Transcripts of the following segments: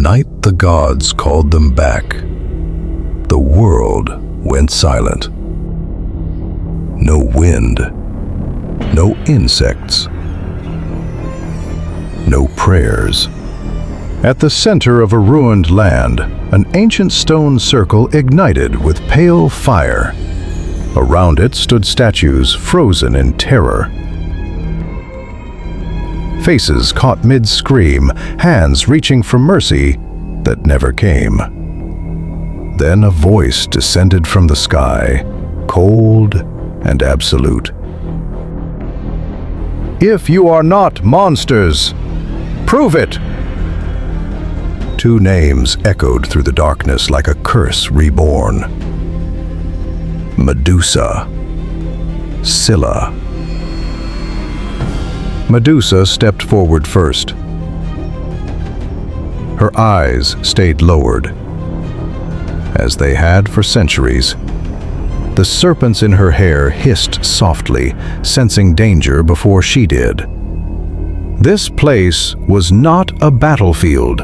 night the gods called them back, the world went silent. No wind, no insects, no prayers. At the center of a ruined land, an ancient stone circle ignited with pale fire. Around it stood statues frozen in terror. Faces caught mid-scream, hands reaching for mercy that never came. Then a voice descended from the sky, cold and absolute. "If you are not monsters, prove it!" Two names echoed through the darkness like a curse reborn. Medusa, Scylla. Medusa stepped forward first. Her eyes stayed lowered, as they had for centuries. The serpents in her hair hissed softly, sensing danger before she did. This place was not a battlefield.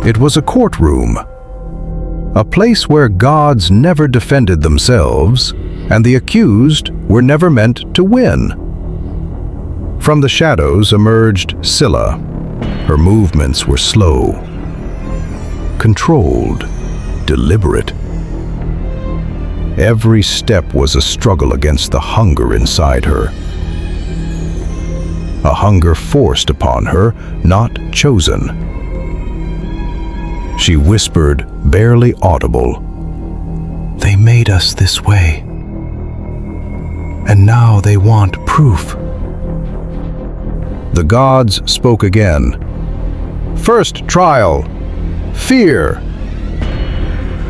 It was a courtroom. A place where gods never defended themselves, and the accused were never meant to win. From the shadows emerged Scylla. Her movements were slow, controlled, deliberate. Every step was a struggle against the hunger inside her. A hunger forced upon her, not chosen. She whispered, barely audible, "They made us this way, and now they want proof." The gods spoke again. "First trial, fear."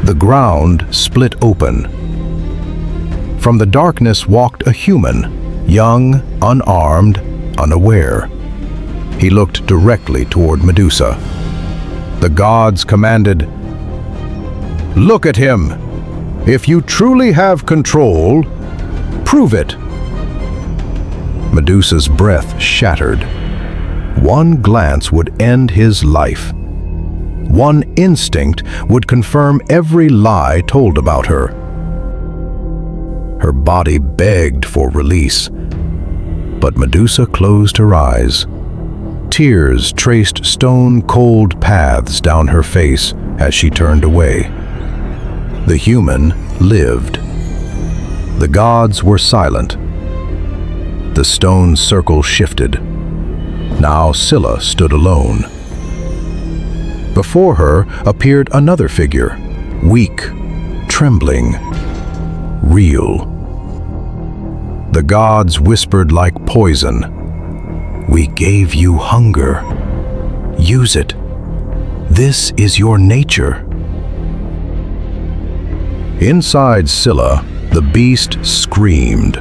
The ground split open. From the darkness walked a human, young, unarmed, unaware. He looked directly toward Medusa. The gods commanded, "Look at him. If you truly have control, prove it." Medusa's breath shattered. One glance would end his life. One instinct would confirm every lie told about her. Her body begged for release, but Medusa closed her eyes. Tears traced stone-cold paths down her face as she turned away. The human lived. The gods were silent. The stone circle shifted. Now Scylla stood alone. Before her appeared another figure, weak, trembling, real. The gods whispered like poison, "We gave you hunger. Use it. This is your nature." Inside Scylla, the beast screamed.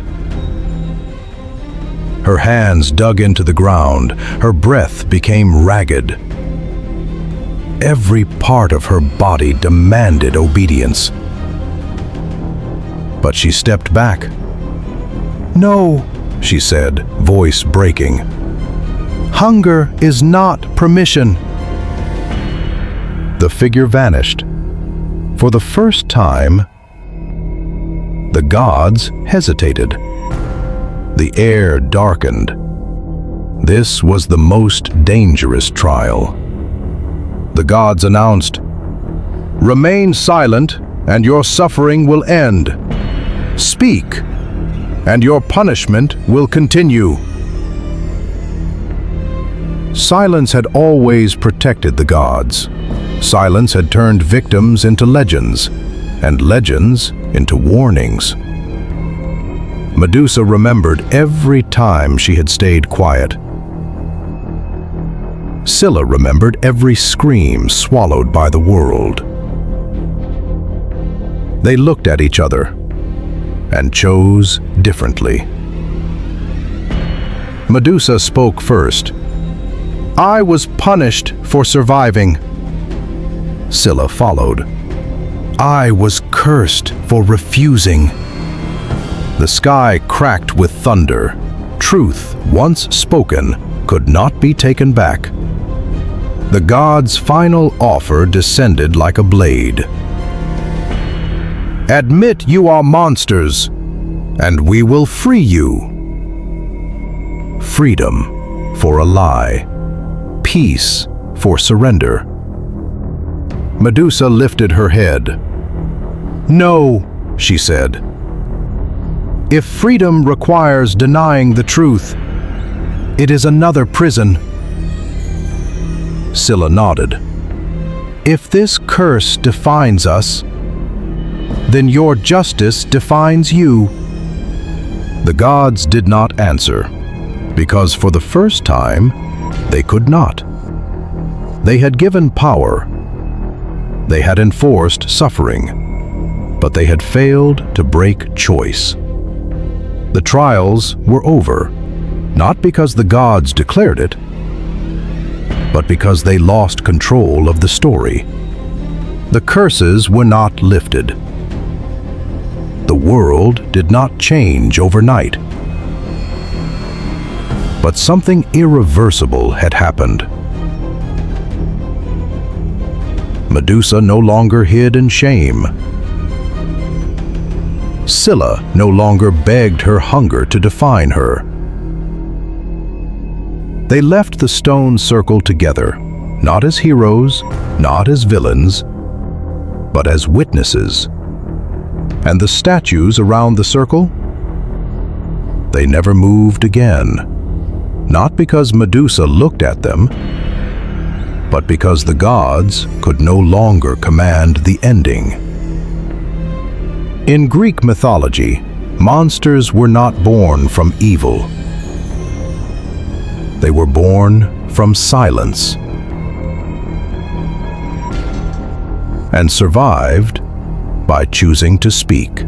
Her hands dug into the ground. Her breath became ragged. Every part of her body demanded obedience. But she stepped back. "No," she said, voice breaking. "Hunger is not permission." The figure vanished. For the first time, the gods hesitated. The air darkened. This was the most dangerous trial. The gods announced, "Remain silent, and your suffering will end. Speak, and your punishment will continue." Silence had always protected the gods. Silence had turned victims into legends, and legends into warnings. Medusa remembered every time she had stayed quiet. Scylla remembered every scream swallowed by the world. They looked at each other and chose differently. Medusa spoke first. "I was punished for surviving." Scylla followed. "I was cursed for refusing." The sky cracked with thunder. Truth, once spoken, could not be taken back. The gods' final offer descended like a blade. Admit you are monsters, and we will free you. Freedom for a lie. Peace for surrender. Medusa lifted her head. "No," she said. "If freedom requires denying the truth, it is another prison." Scylla nodded. "If this curse defines us, then your justice defines you." The gods did not answer, because for the first time, they could not. They had given power. They had enforced suffering, but they had failed to break choice. The trials were over, not because the gods declared it, but because they lost control of the story. The curses were not lifted. The world did not change overnight. But something irreversible had happened. Medusa no longer hid in shame. Scylla no longer begged her hunger to define her. They left the stone circle together, not as heroes, not as villains, but as witnesses. And the statues around the circle? They never moved again, not because Medusa looked at them, but because the gods could no longer command the ending. In Greek mythology, monsters were not born from evil. They were born from silence and survived by choosing to speak.